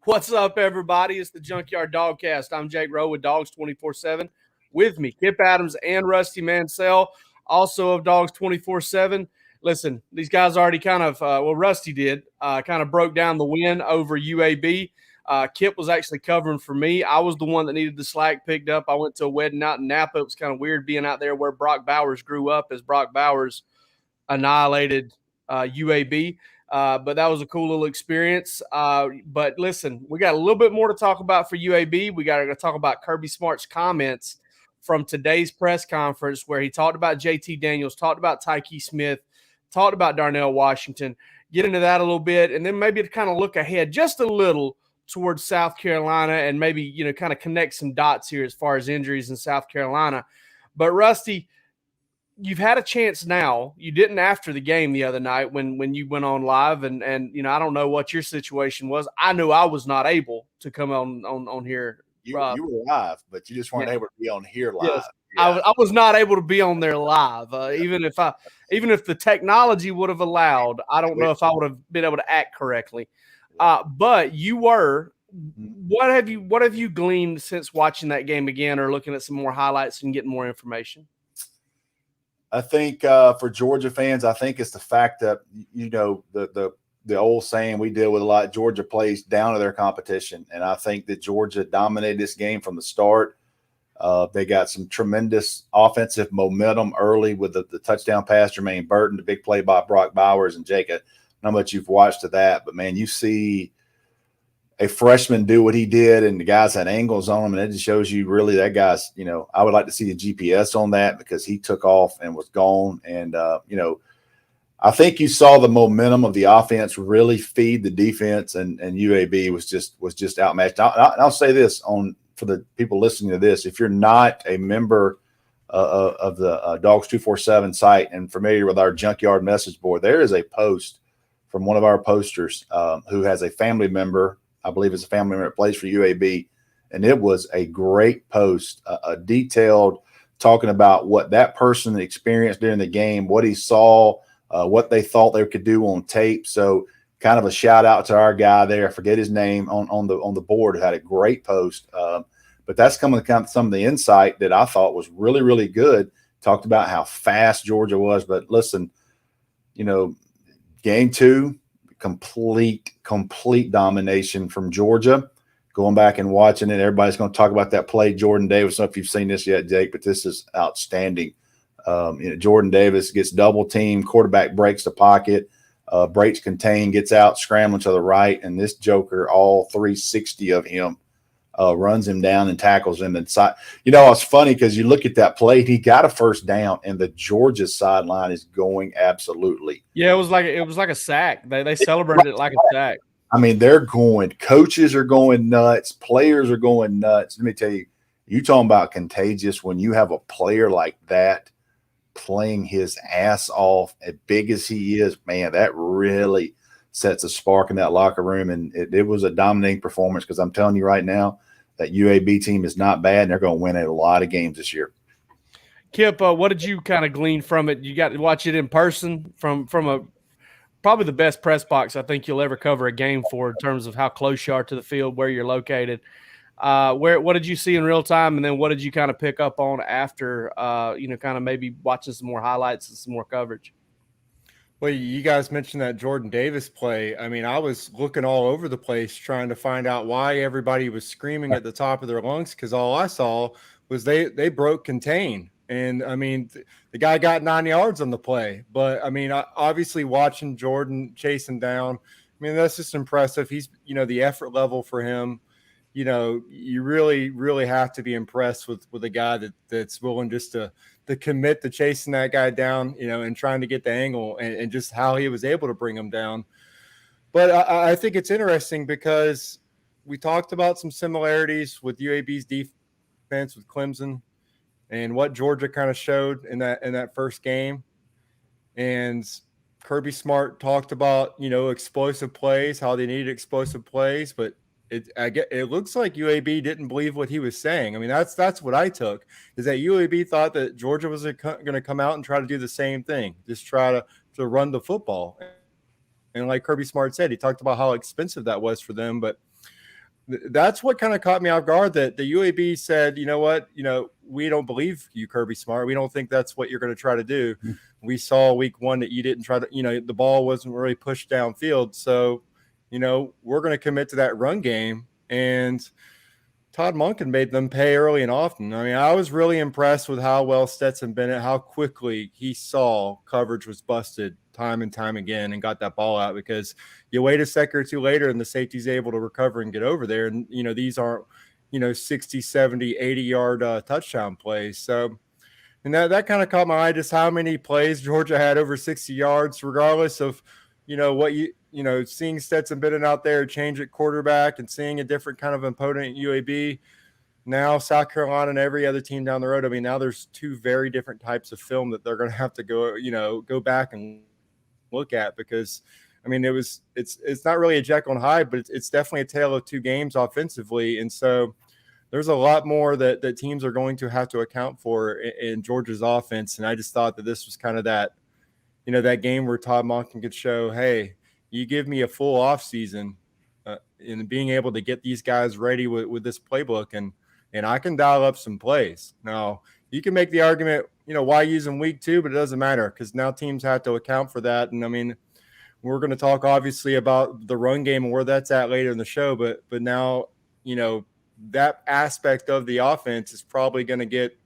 What's up, everybody? It's the Junkyard Dawgcast. I'm Jake Rowe with Dogs 24/7. With me, Kip Adams and Rusty Mansell, also of Dogs 24/7. Listen, these guys already kind of, Rusty did, kind of broke down the win over UAB. Kip was actually covering for me. I was the one that needed the slack picked up. I went to a wedding out in Napa. It was kind of weird being out there where Brock Bowers grew up, as Brock Bowers annihilated UAB. But that was a cool little experience. But listen, we got a little bit more to talk about for UAB. We got to talk about Kirby Smart's comments from today's press conference where he talked about JT Daniels, talked about Tyke Smith, talked about Darnell Washington. Get into that a little bit, and then maybe to kind of look ahead just a little towards South Carolina and maybe, kind of connect some dots here as far as injuries in South Carolina. But Rusty, you've had a chance now. You didn't after the game the other night when you went on live, and I don't know what your situation was. I knew I was not able to come on here. You were live, but you just weren't able to be on here live. Yes. Yeah. I was not able to be on there live. Even if the technology would have allowed, I don't know if I would have been able to act correctly. But you were. What have you gleaned since watching that game again, or looking at some more highlights and getting more information? I think for Georgia fans, I think it's the fact that, the old saying we deal with a lot, Georgia plays down to their competition. And I think that Georgia dominated this game from the start. They got some tremendous offensive momentum early with the touchdown pass, Jermaine Burton, the big play by Brock Bowers and Jake. I don't know how much you've watched of that, but, man, you see a freshman do what he did, and the guys had angles on him, and it just shows you really that guy's, I would like to see the GPS on that because he took off and was gone. And, I think you saw the momentum of the offense really feed the defense, and UAB was just outmatched. I'll say this for the people listening to this: if you're not a member of the Dogs 247 site and familiar with our Junkyard message board, there is a post from one of our posters who has a family member. I believe it's a family member that plays for UAB, and it was a great post, a detailed talking about what that person experienced during the game, what he saw, what they thought they could do on tape. So kind of a shout out to our guy there. I forget his name on the board, who had a great post. But that's coming kind of some of the insight that I thought was really, really good. Talked about how fast Georgia was. But listen, game two, complete domination from Georgia. Going back and watching it, everybody's going to talk about that play, Jordan Davis. I don't know if you've seen this yet, Jake, but this is outstanding. Jordan Davis gets double teamed, quarterback breaks the pocket, breaks contain, gets out, scrambling to the right, and this joker, all 360 of him, runs him down and tackles him inside. It's funny because you look at that play, he got a first down, and the Georgia sideline is going absolutely. Yeah, it was like a sack. They celebrated it like a sack. I mean, coaches are going nuts, players are going nuts. Let me tell you, you talking about contagious when you have a player like that playing his ass off, as big as he is, man, that really sets a spark in that locker room. And it was a dominating performance because I'm telling you right now, that UAB team is not bad, and they're going to win a lot of games this year. Kip, what did you kind of glean from it? You got to watch it in person from probably the best press box I think you'll ever cover a game for in terms of how close you are to the field, where you're located. What did you see in real time, and then what did you kind of pick up on after, kind of maybe watching some more highlights and some more coverage? Well, you guys mentioned that Jordan Davis play. I mean, I was looking all over the place trying to find out why everybody was screaming at the top of their lungs, because all I saw was they broke contain. And, I mean, the guy got 9 yards on the play. But, I mean, obviously watching Jordan chase him down, I mean, that's just impressive. He's, the effort level for him, you really, really have to be impressed with a guy that's willing just to commit to chasing that guy down, and trying to get the angle and just how he was able to bring him down. But I think it's interesting because we talked about some similarities with UAB's defense with Clemson and what Georgia kind of showed in that first game. And Kirby Smart talked about, explosive plays, how they needed explosive plays, but it looks like UAB didn't believe what he was saying. I mean, that's what I took, is that UAB thought that Georgia was going to come out and try to do the same thing, just try to run the football. And like Kirby Smart said, he talked about how expensive that was for them. But that's what kind of caught me off guard, that the UAB said, you know what, we don't believe you, Kirby Smart. We don't think that's what you're going to try to do. We saw week 1 that you didn't try to, the ball wasn't really pushed downfield. So, we're going to commit to that run game. And Todd Monken made them pay early and often. I mean, I was really impressed with how well Stetson Bennett, how quickly he saw coverage was busted time and time again and got that ball out, because you wait a second or two later and the safety's able to recover and get over there. And, these aren't, 60, 70, 80-yard touchdown plays. So, and that kind of caught my eye, just how many plays Georgia had over 60 yards, regardless of, what seeing Stetson Bennett out there change at quarterback and seeing a different kind of opponent at UAB. Now South Carolina and every other team down the road. I mean, now there's 2 very different types of film that they're going to have to go back and look at, because I mean, it's not really a Jekyll and Hyde, but it's definitely a tale of 2 games offensively. And so there's a lot more that teams are going to have to account for in Georgia's offense. And I just thought that this was kind of that, that game where Todd Monken could show, hey, you give me a full off season in being able to get these guys ready with this playbook, and I can dial up some plays. Now, you can make the argument, why use them week 2, but it doesn't matter, because now teams have to account for that. And I mean, we're going to talk obviously about the run game and where that's at later in the show, but now, that aspect of the offense is probably going to get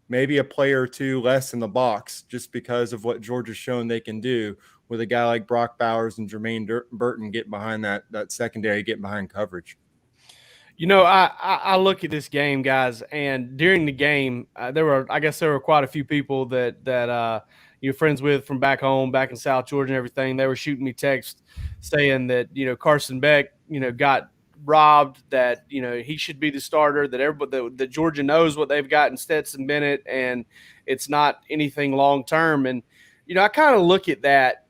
maybe a player or 2 less in the box, just because of what Georgia's shown they can do with a guy like Brock Bowers and Jermaine Burton getting behind that secondary, getting behind coverage. I look at this game, guys, and during the game, there were quite a few people that you're friends with from back home, back in South Georgia and everything. They were shooting me texts saying that, Carson Beck, got robbed, that, he should be the starter, that everybody, that Georgia knows what they've got in Stetson Bennett, and it's not anything long-term. And, I kind of look at that,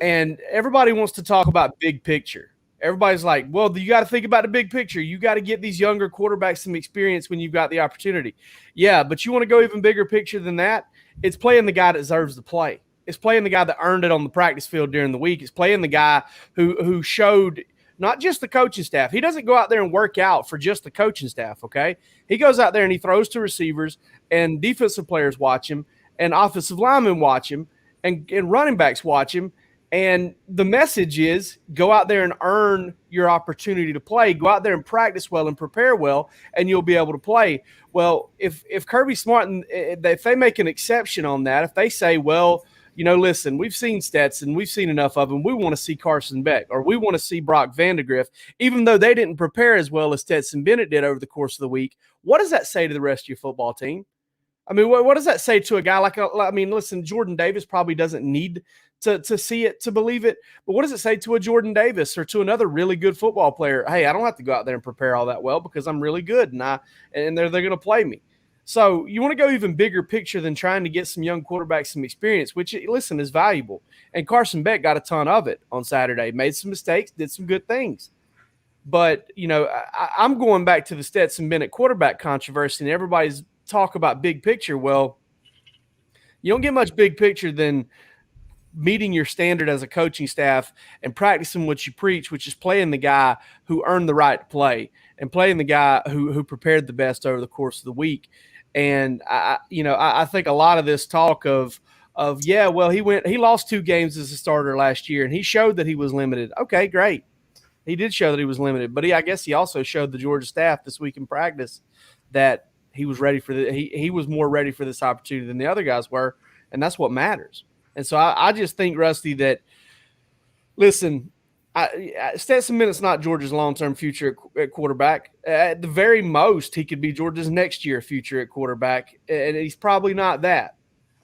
and everybody wants to talk about big picture. Everybody's like, well, you got to think about the big picture. You got to get these younger quarterbacks some experience when you've got the opportunity. Yeah, but you want to go even bigger picture than that? It's playing the guy that deserves to play. It's playing the guy that earned it on the practice field during the week. It's playing the guy who showed not just the coaching staff. He doesn't go out there and work out for just the coaching staff, okay? He goes out there and he throws to receivers, and defensive players watch him, and offensive linemen watch him, and running backs watch him. And the message is, go out there and earn your opportunity to play. Go out there and practice well and prepare well, and you'll be able to play. Well, if Kirby Smart, if they make an exception on that, if they say, well, listen, we've seen Stetson, we've seen enough of him, we want to see Carson Beck, or we want to see Brock Vandegrift, even though they didn't prepare as well as Stetson Bennett did over the course of the week, what does that say to the rest of your football team? I mean, what does that say to a guy listen, Jordan Davis probably doesn't need to see it to believe it, but what does it say to a Jordan Davis or to another really good football player? Hey, I don't have to go out there and prepare all that well because I'm really good, and they're going to play me. So you want to go even bigger picture than trying to get some young quarterbacks some experience, which, listen, is valuable. And Carson Beck got a ton of it on Saturday, made some mistakes, did some good things. But, I'm going back to the Stetson Bennett quarterback controversy, and everybody's talk about big picture. Well, you don't get much big picture than meeting your standard as a coaching staff and practicing what you preach, which is playing the guy who earned the right to play and playing the guy who prepared the best over the course of the week. And I think a lot of this talk of he lost 2 games as a starter last year and he showed that he was limited. Okay, great. He did show that he was limited, but I guess he also showed the Georgia staff this week in practice that he was ready for he was more ready for this opportunity than the other guys were, and that's what matters. And so I just think, Rusty, that, listen, Stetson Bennett's not Georgia's long-term future at quarterback. At the very most, he could be Georgia's next year future at quarterback, and he's probably not that.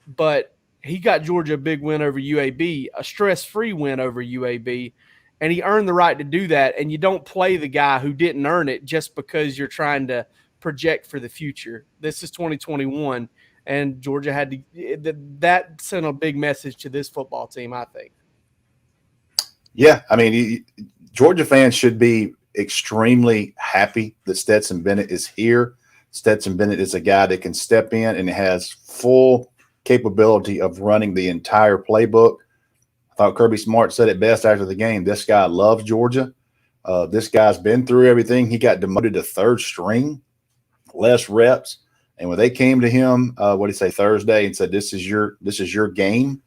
But he got Georgia a big win over UAB, a stress-free win over UAB, and he earned the right to do that. And you don't play the guy who didn't earn it just because you're trying to project for the future. This is 2021. And Georgia had to – that sent a big message to this football team, I think. Yeah, I mean, Georgia fans should be extremely happy that Stetson Bennett is here. Stetson Bennett is a guy that can step in and has full capability of running the entire playbook. I thought Kirby Smart said it best after the game. This guy loves Georgia. This guy's been through everything. He got demoted to third string, less reps. And when they came to him, what did he say, Thursday, and said, this is your game.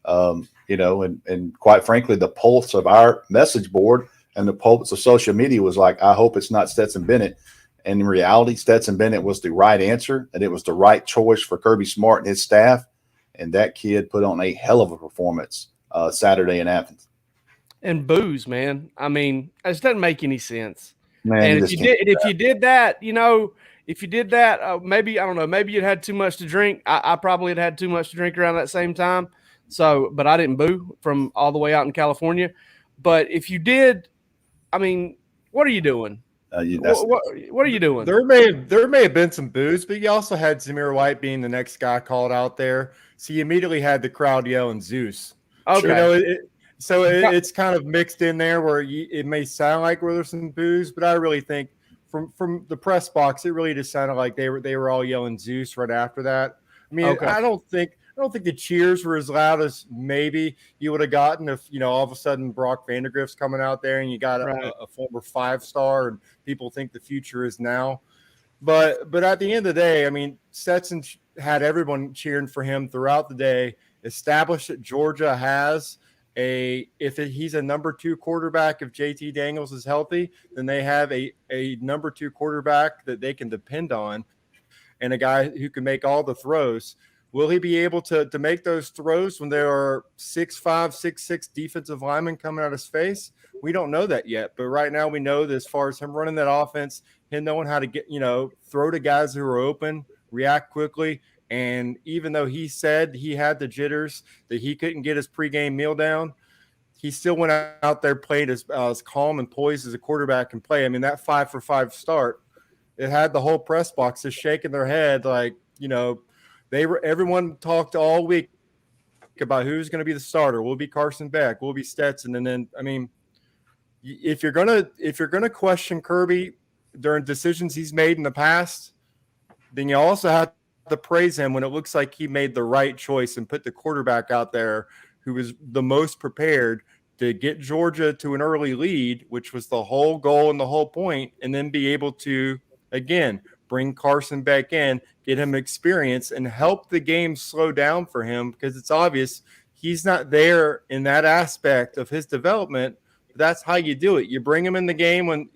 And quite frankly, the pulse of our message board and the pulse of social media was like, I hope it's not Stetson Bennett. And in reality, Stetson Bennett was the right answer, and it was the right choice for Kirby Smart and his staff. And that kid put on a hell of a performance Saturday in Athens. And booze, man. I mean, it just doesn't make any sense. Man, and if you did that, maybe, I don't know, maybe you'd had too much to drink. I probably had too much to drink around that same time. So, but I didn't boo from all the way out in California. But if you did, I mean, what are you doing? What are you doing? There may have been some boos, but you also had Zamir White being the next guy called out there, so you immediately had the crowd yelling Zeus. Okay, it's kind of mixed in there where it may sound like where there's some boos, but I really think from the press box, it really just sounded like they were all yelling Zeus right after that. I mean, okay. I don't think the cheers were as loud as maybe you would have gotten if, all of a sudden Brock Vandegrift's coming out there and you got a former 5-star and people think the future is now. But at the end of the day, I mean, Stetson had everyone cheering for him throughout the day, established that Georgia has he's a number 2 quarterback, if JT Daniels is healthy, then they have a number 2 quarterback that they can depend on and a guy who can make all the throws. Will he be able to make those throws when there are 6'5", 6'6" defensive linemen coming out of space? We don't know that yet. But right now we know that as far as him running that offense, him knowing how to get, throw to guys who are open, react quickly. And even though he said he had the jitters, that he couldn't get his pregame meal down, he still went out there, played as calm and poised as a quarterback can play. I mean, that 5-for-5 start, it had the whole press box just shaking their head like, everyone talked all week about who's going to be the starter. Will it be Carson Beck? Will it be Stetson? And then, I mean, if you're gonna question Kirby during decisions he's made in the past, then you also have to praise him when it looks like he made the right choice and put the quarterback out there who was the most prepared to get Georgia to an early lead, which was the whole goal and the whole point, and then be able to, again, bring Carson back in, get him experience, and help the game slow down for him because it's obvious he's not there in that aspect of his development. That's how you do it. You bring him in the game when,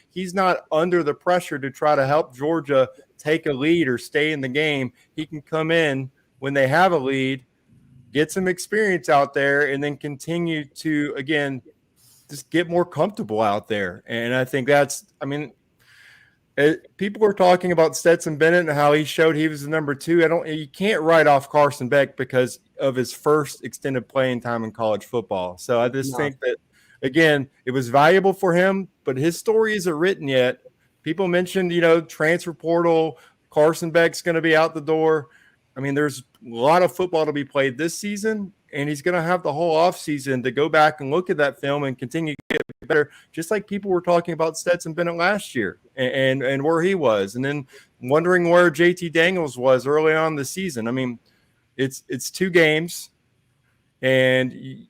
he's not under the pressure to try to help Georgia take a lead or stay in the game. He can come in when they have a lead, get some experience out there, and then continue to, again, just get more comfortable out there. And I think people were talking about Stetson Bennett and how he showed he was the number 2. You can't write off Carson Beck because of his first extended playing time in college football. So I just think that, again, it was valuable for him, but his story isn't written yet. People mentioned, transfer portal, Carson Beck's going to be out the door. I mean, there's a lot of football to be played this season, and he's going to have the whole offseason to go back and look at that film and continue to get better, just like people were talking about Stetson Bennett last year and where he was, and then wondering where JT Daniels was early on in the season. I mean, it's 2 games, and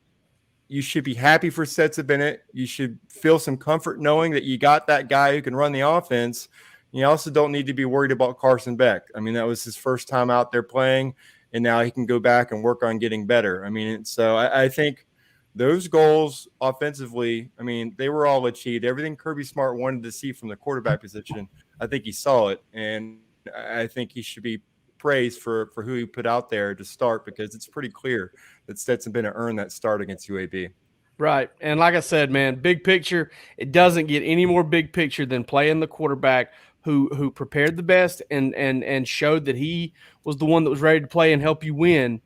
you should be happy for Stetson Bennett. You should feel some comfort knowing that you got that guy who can run the offense. You also don't need to be worried about Carson Beck. I mean, that was his first time out there playing, and now he can go back and work on getting better. I mean, so I think those goals offensively, I mean, they were all achieved. Everything Kirby Smart wanted to see from the quarterback position, I think he saw it, and I think he should be praised for who he put out there to start because it's pretty clear that Stetson Bennett earned that start against UAB. Right. And like I said, man, big picture, it doesn't get any more big picture than playing the quarterback who prepared the best and showed that he was the one that was ready to play and help you win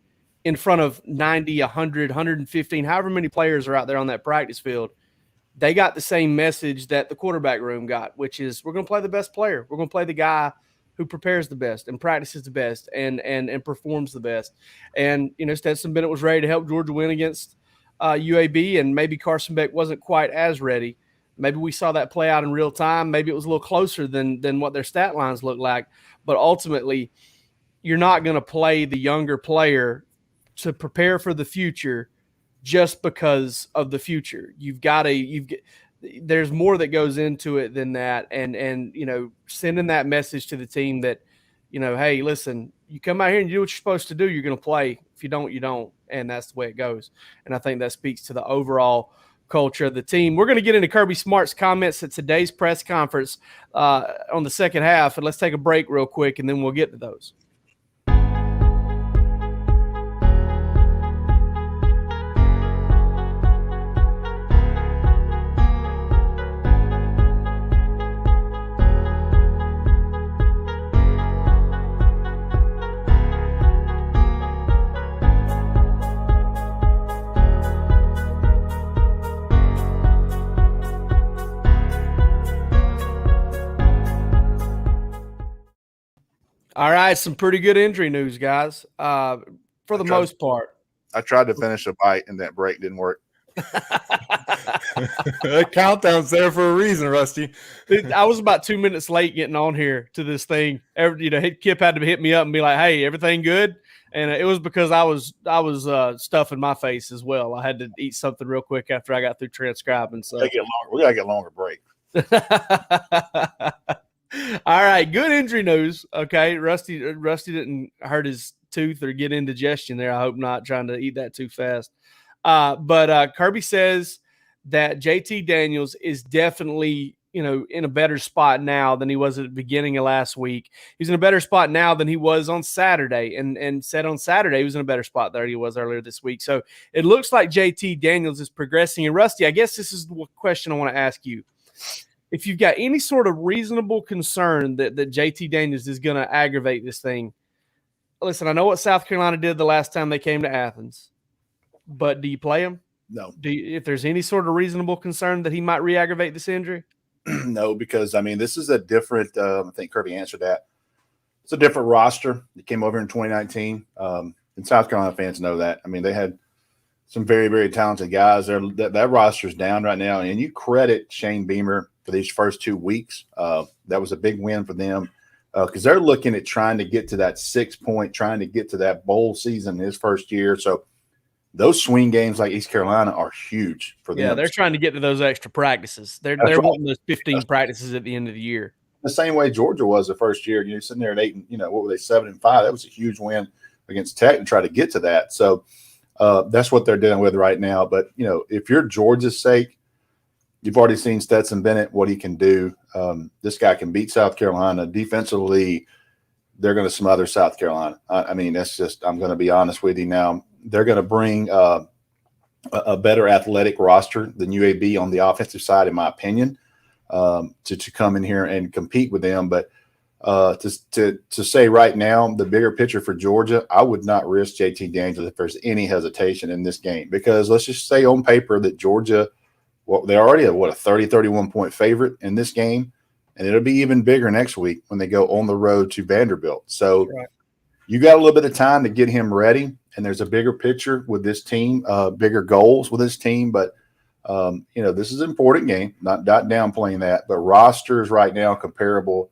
in front of 90, 100, 115, however many players are out there on that practice field. They got the same message that the quarterback room got, which is we're going to play the best player. We're going to play the guy who prepares the best and practices the best and performs the best. And, Stetson Bennett was ready to help Georgia win against UAB, and maybe Carson Beck wasn't quite as ready. Maybe we saw that play out in real time. Maybe it was a little closer than what their stat lines look like. But ultimately, you're not going to play the younger player to prepare for the future just because of the future. there's more that goes into it than that. And sending that message to the team that, hey, listen, you come out here and do what you're supposed to do, you're going to play. If you don't, you don't. And that's the way it goes. And I think that speaks to the overall culture of the team. We're going to get into Kirby Smart's comments at today's press conference on the second half. And let's take a break real quick, and then we'll get to those. All right, some pretty good injury news, guys, for the most part. I tried to finish a bite, and that break didn't work. The countdown's there for a reason, Rusty. I was about 2 minutes late getting on here to this thing. Kip had to hit me up and be like, "Hey, everything good?" And it was because I was stuffing my face as well. I had to eat something real quick after I got through transcribing. So We gotta get longer break. All right, good injury news. Okay, Rusty didn't hurt his tooth or get indigestion there. I hope not, trying to eat that too fast. But Kirby says that JT Daniels is definitely, in a better spot now than he was at the beginning of last week. He's in a better spot now than he was on Saturday, and said on Saturday he was in a better spot than he was earlier this week. So it looks like JT Daniels is progressing. And Rusty, I guess this is the question I want to ask you. If you've got any sort of reasonable concern that JT Daniels is going to aggravate this thing, listen, I know what South Carolina did the last time they came to Athens, but do you play him? No. If there's any sort of reasonable concern that he might re-aggravate this injury? No, because, this is a different I think Kirby answered that. It's a different roster. It came over in 2019. And South Carolina fans know that. They had some very, very talented guys. That roster's down right now. And you credit Shane Beamer for these first 2 weeks. That was a big win for them because they're looking at trying to get to that 6 point, trying to get to that bowl season his first year. So those swing games like East Carolina are huge for them. Yeah, they're trying to get to those extra practices. They're right. wanting those 15 practices at the end of the year. The same way Georgia was the first year. You're sitting there at 8 and, what were they, 7-5? That was a huge win against Tech to try to get to that. So that's what they're dealing with right now. But, if you're Georgia's sake, you've already seen Stetson Bennett, what he can do. This guy can beat South Carolina. Defensively, they're going to smother South Carolina. That's just – I'm going to be honest with you now. They're going to bring a better athletic roster than UAB on the offensive side, in my opinion, to come in here and compete with them. But to say right now, the bigger picture for Georgia, I would not risk JT Daniels if there's any hesitation in this game, because let's just say on paper that Georgia – they're already a 31 point favorite in this game, and it'll be even bigger next week when they go on the road to Vanderbilt. So you got a little bit of time to get him ready, and there's a bigger picture with this team, bigger goals with this team. But, this is an important game, not downplaying that, but rosters right now comparable.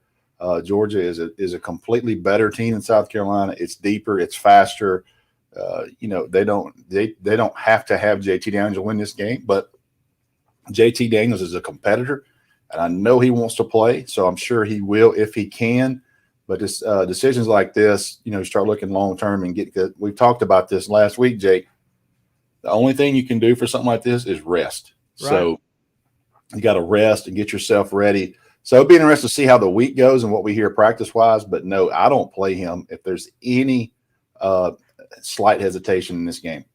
Georgia is a completely better team than South Carolina. It's deeper, it's faster. They don't have to have JT Daniels win this game, but JT Daniels is a competitor, and I know he wants to play, so I'm sure he will if he can. But just decisions like this, start looking long-term and get good. We talked about this last week, Jake. The only thing you can do for something like this is rest. Right. So you got to rest and get yourself ready. So it'll be interesting to see how the week goes and what we hear practice-wise. But, no, I don't play him if there's any slight hesitation in this game.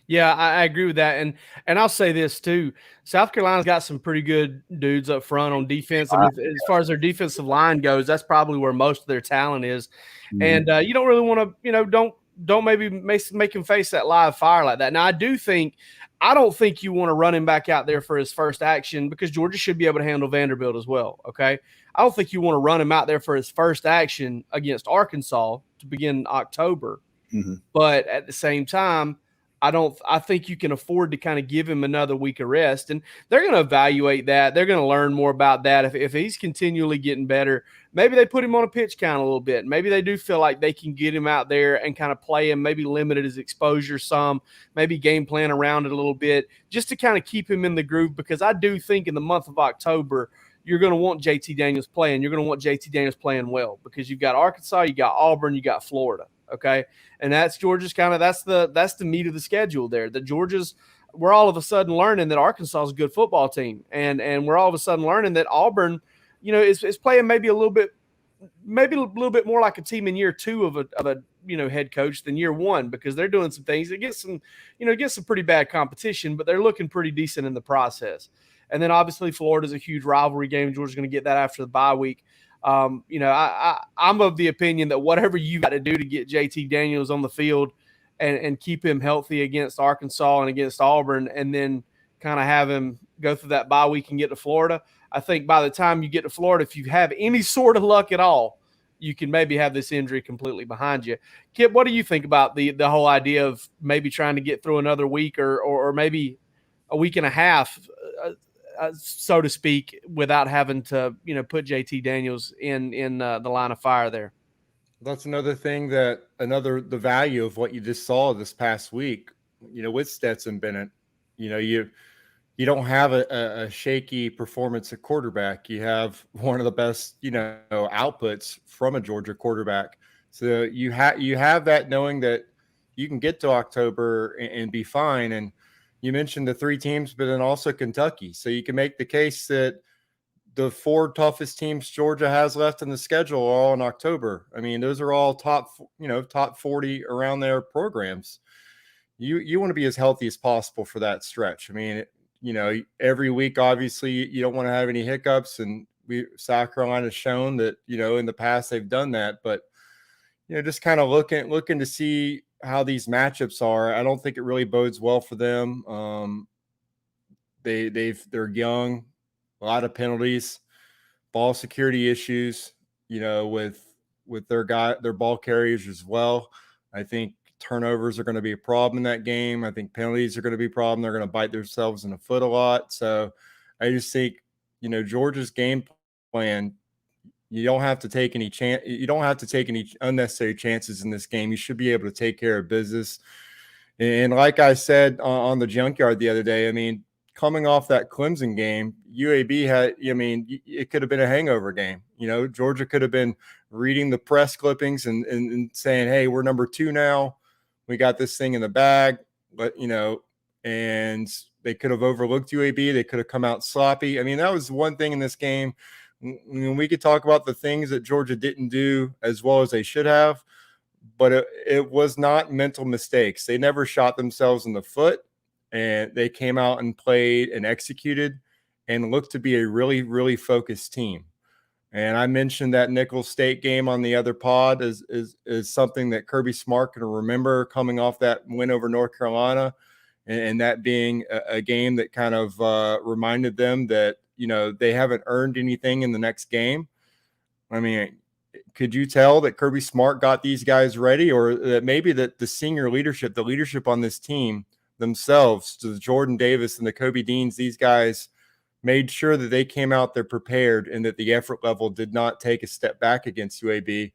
Yeah, I agree with that. And I'll say this too. South Carolina's got some pretty good dudes up front on defense. As far as their defensive line goes, that's probably where most of their talent is. Mm-hmm. And you don't really want to, don't maybe make him face that live fire like that. Now, I don't think you want to run him back out there for his first action, because Georgia should be able to handle Vanderbilt as well, okay? I don't think you want to run him out there for his first action against Arkansas to begin October. Mm-hmm. But at the same time, I think you can afford to kind of give him another week of rest, and they're going to evaluate that. They're going to learn more about that. If he's continually getting better, maybe they put him on a pitch count a little bit. Maybe they do feel like they can get him out there and kind of play him, maybe limit his exposure some, maybe game plan around it a little bit, just to kind of keep him in the groove, because I do think in the month of October, you're going to want JT Daniels playing. You're going to want JT Daniels playing well, because you've got Arkansas, you got Auburn, you got Florida. Okay. And that's Georgia's that's the meat of the schedule there. That we're all of a sudden learning that Arkansas is a good football team. And we're all of a sudden learning that Auburn, is playing maybe a little bit more like a team in year two of a head coach than year one, because they're doing some things that get some pretty bad competition, but they're looking pretty decent in the process. And then obviously Florida's a huge rivalry game. Georgia's going to get that after the bye week. I'm of the opinion that whatever you got to do to get JT Daniels on the field and keep him healthy against Arkansas and against Auburn, and then kind of have him go through that bye week and get to Florida. I think by the time you get to Florida, if you have any sort of luck at all, you can maybe have this injury completely behind you. Kip, what do you think about the whole idea of maybe trying to get through another week or maybe a week and a half, so to speak, without having to, put JT Daniels in the line of fire there? That's another thing the value of what you just saw this past week, with Stetson Bennett. You don't have a shaky performance at quarterback. You have one of the best, outputs from a Georgia quarterback. So you have that, knowing that you can get to October and be fine. And you mentioned the three teams, but then also Kentucky. So you can make the case that the four toughest teams Georgia has left in the schedule are all in October. I mean, those are all top 40 around their programs. You want to be as healthy as possible for that stretch. I mean, every week, obviously, you don't want to have any hiccups, and South Carolina's shown that, in the past they've done that. But, just kind of looking to see how these matchups are. I don't think it really bodes well for them. They're young, a lot of penalties, ball security issues, with their ball carriers as well. I think turnovers are going to be a problem in that game. I think penalties are going to be a problem. They're going to bite themselves in the foot a lot. So I just think, Georgia's game plan, you don't have to take any unnecessary chances in this game. You should be able to take care of business. And like I said on the Junkyard the other day, I mean, coming off that Clemson game, UAB it could have been a hangover game. Georgia could have been reading the press clippings and saying, hey, we're number 2 now. We got this thing in the bag. But, and they could have overlooked UAB. They could have come out sloppy. I mean, that was one thing in this game. We could talk about the things that Georgia didn't do as well as they should have, but it was not mental mistakes. They never shot themselves in the foot, and they came out and played and executed and looked to be a really, really focused team. And I mentioned that Nicholls State game on the other pod is something that Kirby Smart can remember, coming off that win over North Carolina, and that being a game that kind of reminded them that, they haven't earned anything in the next game. I mean, could you tell that Kirby Smart got these guys ready, or that maybe that the senior leadership, the leadership on this team themselves, to the Jordan Davis and the Kobe Deans, these guys made sure that they came out there prepared and that the effort level did not take a step back against UAB.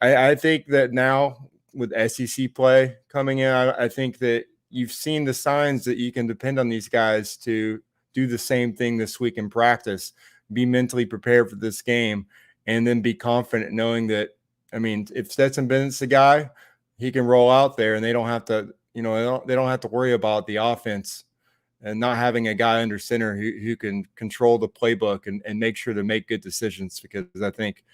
I think that now with SEC play coming in, I think that you've seen the signs that you can depend on these guys to do the same thing this week in practice, be mentally prepared for this game, and then be confident knowing that, I mean, if Stetson Bennett's the guy, he can roll out there and they don't have to, they don't have to worry about the offense and not having a guy under center who can control the playbook and make sure to make good decisions, because I think,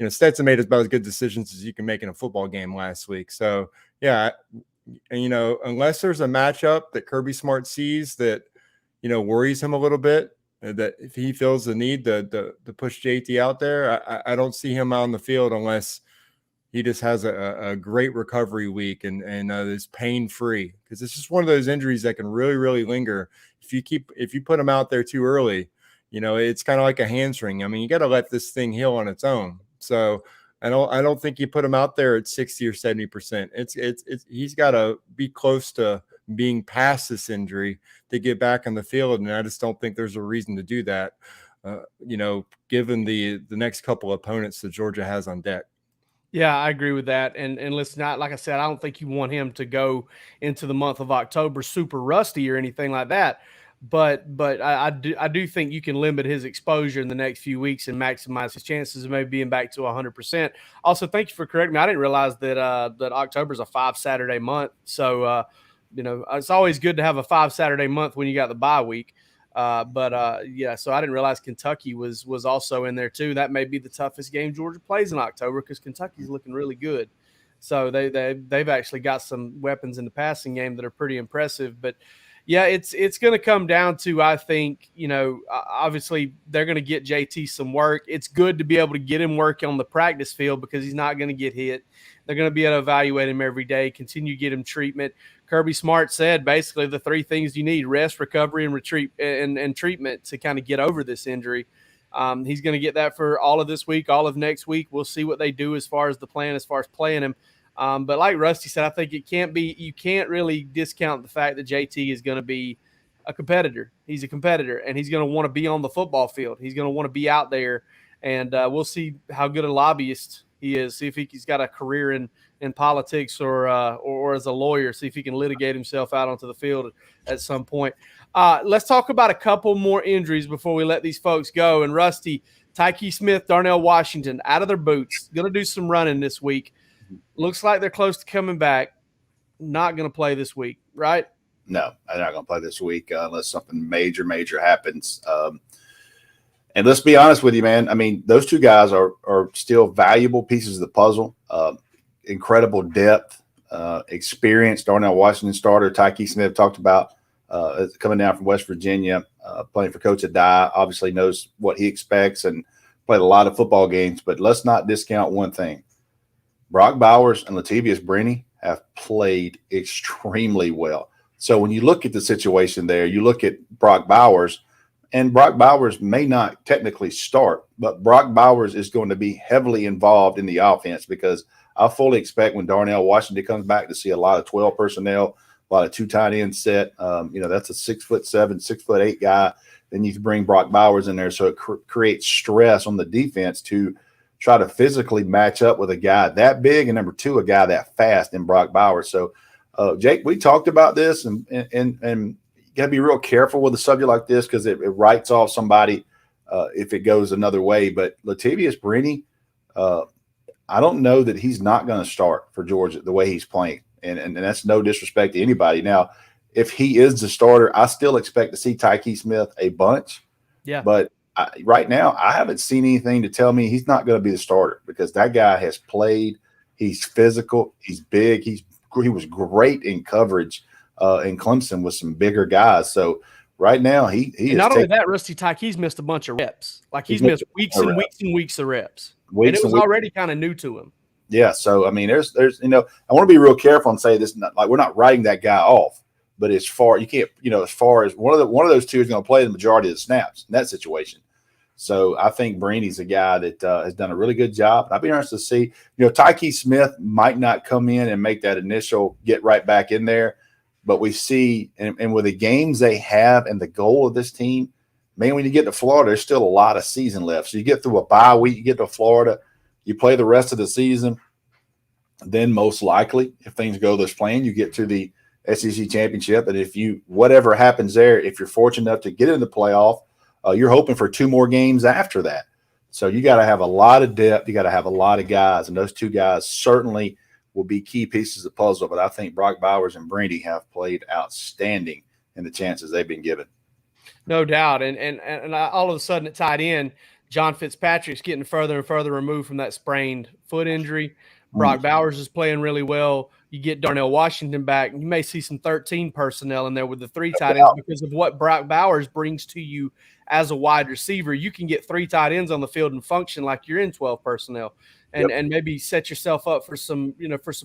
Stetson made about as good decisions as you can make in a football game last week. So, yeah, unless there's a matchup that Kirby Smart sees that, worries him a little bit, that if he feels the need to push JT out there, I don't see him out on the field unless he just has a great recovery week and is pain-free, because it's just one of those injuries that can really, really linger. If you put him out there too early, it's kind of like a hamstring. I mean, you got to let this thing heal on its own. So I don't think you put him out there at 60 or 70%. He's got to be close to being past this injury to get back on the field. And I just don't think there's a reason to do that, given the next couple opponents that Georgia has on deck. Yeah, I agree with that. And listen, like I said, I don't think you want him to go into the month of October super rusty or anything like that. But I do think you can limit his exposure in the next few weeks and maximize his chances of maybe being back to 100%. Also, thank you for correcting me. I didn't realize that October is a 5 Saturday month. So it's always good to have a 5 Saturday month when you got the bye week. So I didn't realize Kentucky was also in there too. That may be the toughest game Georgia plays in October because Kentucky's looking really good. So they've actually got some weapons in the passing game that are pretty impressive. But yeah, it's going to come down to, I think, obviously they're going to get JT some work. It's good to be able to get him work on the practice field because he's not going to get hit. They're going to be able to evaluate him every day, continue to get him treatment. Kirby Smart said basically the 3 things you need: rest, recovery, and retreat and treatment to kind of get over this injury. He's going to get that for all of this week, all of next week. We'll see what they do as far as the plan, as far as playing him. But like Rusty said, I think you can't really discount the fact that JT is going to be a competitor. He's a competitor, and he's going to want to be on the football field. He's going to want to be out there, and we'll see how good a lobbyist he is. See if he's got a career in politics or as a lawyer. See if he can litigate himself out onto the field at some point. Let's talk about a couple more injuries before we let these folks go. And Rusty, Tyke Smith, Darnell Washington, out of their boots, going to do some running this week. Looks like they're close to coming back. Not going to play this week, right? No, they're not going to play this week unless something major happens. And let's be honest with you, man. I mean, those 2 guys are still valuable pieces of the puzzle. Incredible depth, experience. Darnell Washington starter. Tyke Smith talked about coming down from West Virginia, playing for Coach Adai. Obviously knows what he expects and played a lot of football games. But let's not discount one thing. Brock Bowers and Latavius Brini have played extremely well. So when you look at the situation there, you look at Brock Bowers, and Brock Bowers may not technically start, but Brock Bowers is going to be heavily involved in the offense because I fully expect when Darnell Washington comes back to see a lot of 12 personnel, a lot of 2 tight end set. That's a 6'7", 6'8" guy. Then you can bring Brock Bowers in there, so it creates stress on the defense to try to physically match up with a guy that big, and number 2, a guy that fast in Brock Bowers. So, Jake, we talked about this, and you got to be real careful with a subject like this because it writes off somebody if it goes another way. But Latavius Brini, I don't know that he's not going to start for Georgia the way he's playing, and that's no disrespect to anybody. Now, if he is the starter, I still expect to see Tyke Smith a bunch. Yeah, but right now, I haven't seen anything to tell me he's not going to be the starter because that guy has played. He's physical. He's big. He was great in coverage in Clemson with some bigger guys. So right now, he is not only that, Rusty Tyke's missed a bunch of reps. Like he's missed weeks and weeks of reps. And it was already kind of new to him. Yeah. So I mean, there's I want to be real careful and say this. Like we're not writing that guy off. But as far as one of those 2 is going to play the majority of the snaps in that situation. So I think Brini's a guy that has done a really good job. I'd be interested to see, Tyke Smith might not come in and make that initial get right back in there. But we see, and with the games they have and the goal of this team, man, when you get to Florida, there's still a lot of season left. So you get through a bye week, you get to Florida, you play the rest of the season. Then most likely, if things go this plan, you get to the SEC championship. And whatever happens there, if you're fortunate enough to get in the playoff, you're hoping for 2 more games after that. So you got to have a lot of depth. You got to have a lot of guys. And those 2 guys certainly will be key pieces of the puzzle. But I think Brock Bowers and Brini have played outstanding in the chances they've been given. No doubt. And all of a sudden at tight end, John Fitzpatrick's getting further and further removed from that sprained foot injury. Brock Bowers is playing really well. You get Darnell Washington back, and you may see some 13 personnel in there with the 3 tight ends because of what Brock Bowers brings to you as a wide receiver. You can get 3 tight ends on the field and function like you're in 12 personnel, and maybe set yourself up for some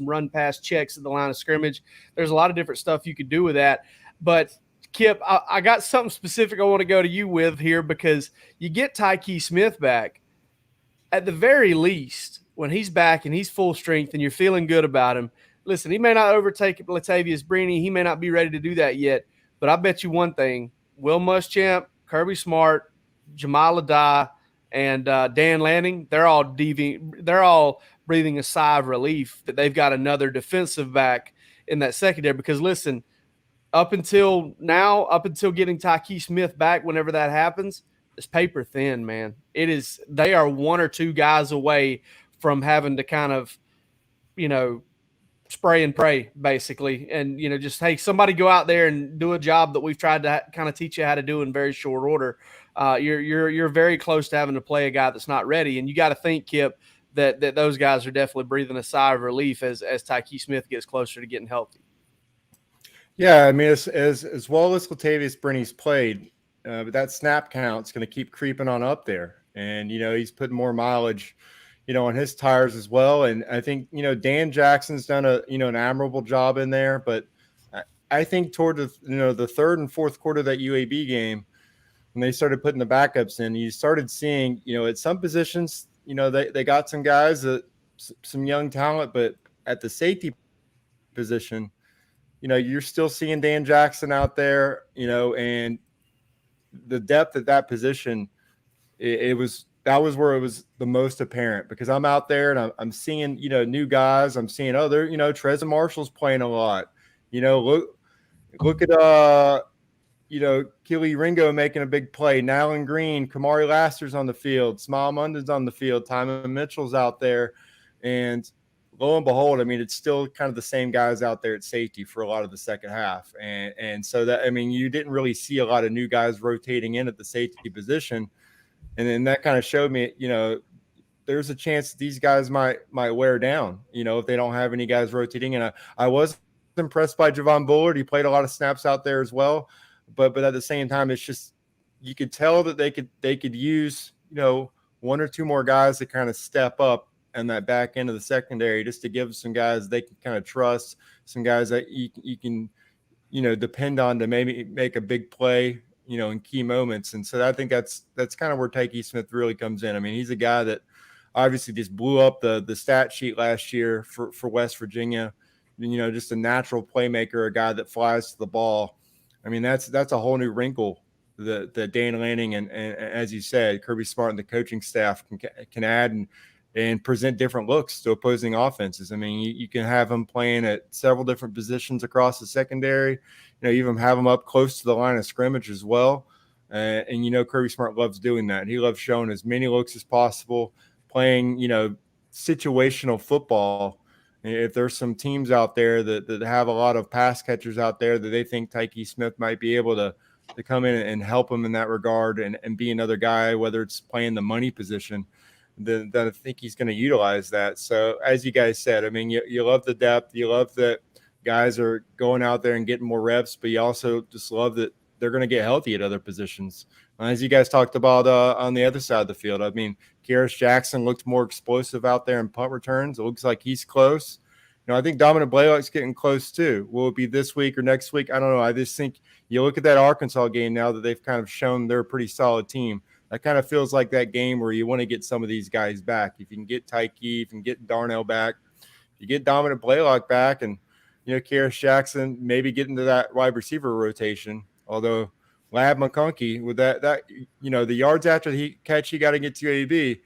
run pass checks at the line of scrimmage. There's a lot of different stuff you could do with that. But Kip, I got something specific I want to go to you with here because you get Tyke Smith back. At the very least, when he's back and he's full strength and you're feeling good about him, listen, he may not overtake Latavius Brini. He may not be ready to do that yet. But I bet you one thing, Will Muschamp, Kirby Smart, Jamal Adai, and Dan Lanning, they're all breathing a sigh of relief that they've got another defensive back in that secondary. Because, listen, up until getting Tyke Smith back, whenever that happens, it's paper thin, man. They are one or two guys away from having to kind of, spray and pray, basically. And, just, hey, somebody go out there and do a job that we've tried to kind of teach you how to do in very short order. You're very close to having to play a guy that's not ready. And you got to think, Kip, that those guys are definitely breathing a sigh of relief as Tyke Smith gets closer to getting healthy. Yeah, I mean, as well as Latavius Brinnie's played, but that snap count's going to keep creeping on up there. And, he's putting more mileage, on his tires as well. And I think, Dan Jackson's done an admirable job in there. But I think toward the third and fourth quarter of that UAB game, when they started putting the backups in, you started seeing, at some positions, they got some guys, some young talent, but at the safety position, you're still seeing Dan Jackson out there, and the depth at that position, that was where it was the most apparent, because I'm out there and I'm seeing, new guys. I'm seeing other, Trezor Marshall's playing a lot. Look at Keely Ringo making a big play. Nyland Green, Kamari Laster's on the field. Smile Munden's on the field. Timon Mitchell's out there. And lo and behold, I mean, it's still kind of the same guys out there at safety for a lot of the second half. And so that, I mean, you didn't really see a lot of new guys rotating in at the safety position. And then that kind of showed me, there's a chance these guys might wear down, if they don't have any guys rotating. And I was impressed by Javon Bullard. He played a lot of snaps out there as well. But at the same time, it's just, you could tell that they could use, one or two more guys to kind of step up in that back end of the secondary, just to give some guys they can kind of trust, some guys that you can, depend on to maybe make a big play, in key moments. And so I think that's kind of where Tyke Smith really comes in. I mean, he's a guy that obviously just blew up the stat sheet last year for West Virginia, just a natural playmaker, a guy that flies to the ball. I mean, that's a whole new wrinkle that Dan Lanning and as you said, Kirby Smart and the coaching staff can add and present different looks to opposing offenses. I mean, you can have them playing at several different positions across the secondary, even have them up close to the line of scrimmage as well. And Kirby Smart loves doing that. He loves showing as many looks as possible, playing, situational football. If there's some teams out there that have a lot of pass catchers out there that they think Tyke Smith might be able to come in and help them in that regard and be another guy, whether it's playing the money position, then I think he's going to utilize that. So as you guys said, I mean, you love the depth. You love that guys are going out there and getting more reps, but you also just love that they're going to get healthy at other positions. As you guys talked about on the other side of the field, I mean, Kearis Jackson looked more explosive out there in punt returns. It looks like he's close. I think Dominic Blaylock's getting close too. Will it be this week or next week? I don't know. I just think you look at that Arkansas game now that they've kind of shown they're a pretty solid team. That kind of feels like that game where you want to get some of these guys back. If you can get Tyke, if you can get Darnell back, if you get Dominic Blaylock back, and Kearis Jackson maybe get into that wide receiver rotation. Although Lab McConkey with that the yards after the catch, he got to get to AB.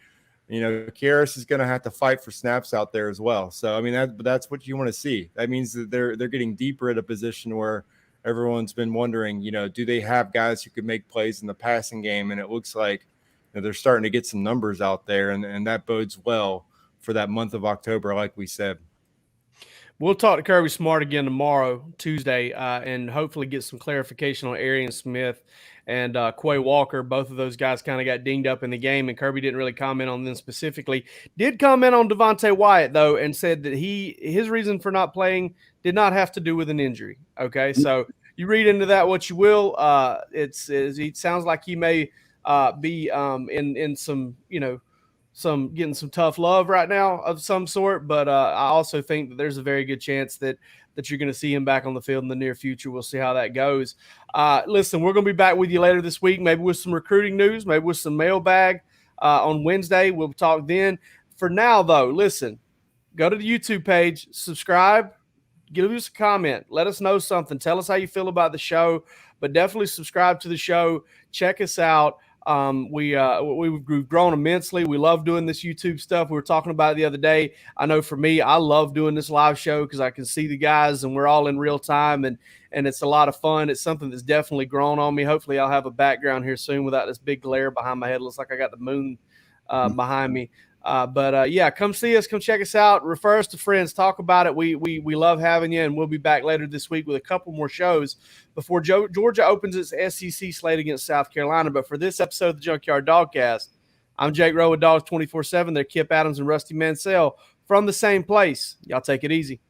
Kearis is going to have to fight for snaps out there as well. So I mean that's what you want to see. That means that they're getting deeper at a position where everyone's been wondering, do they have guys who could make plays in the passing game? And it looks like they're starting to get some numbers out there, and that bodes well for that month of October, like we said. We'll talk to Kirby Smart again tomorrow, Tuesday, and hopefully get some clarification on Arian Smith and Quay Walker. Both of those guys kind of got dinged up in the game, and Kirby didn't really comment on them specifically. Did comment on Devontae Wyatt, though, and said that his reason for not playing did not have to do with an injury. Okay, so you read into that what you will. It sounds like he may be in some, some getting some tough love right now of some sort, but I also think that there's a very good chance that you're going to see him back on the field in the near future. We'll see how that goes. Listen, we're going to be back with you later this week, maybe with some recruiting news, maybe with some mailbag on Wednesday. We'll talk then. For now, though, listen, go to the YouTube page, subscribe, give us a comment. Let us know something. Tell us how you feel about the show, but definitely subscribe to the show. Check us out. We've grown immensely. We love doing this YouTube stuff. We were talking about it the other day. I know for me, I love doing this live show because I can see the guys and we're all in real time, and it's a lot of fun. It's something that's definitely grown on me. Hopefully I'll have a background here soon without this big glare behind my head. It looks like I got the moon behind me. Yeah, come see us, come check us out, refer us to friends, talk about it. We love having you, and we'll be back later this week with a couple more shows before Georgia opens its SEC slate against South Carolina. But for this episode of the Junkyard Dawgcast, I'm Jake Rowe with Dogs 24/7. They're Kip Adams and Rusty Mansell from the same place. Y'all take it easy.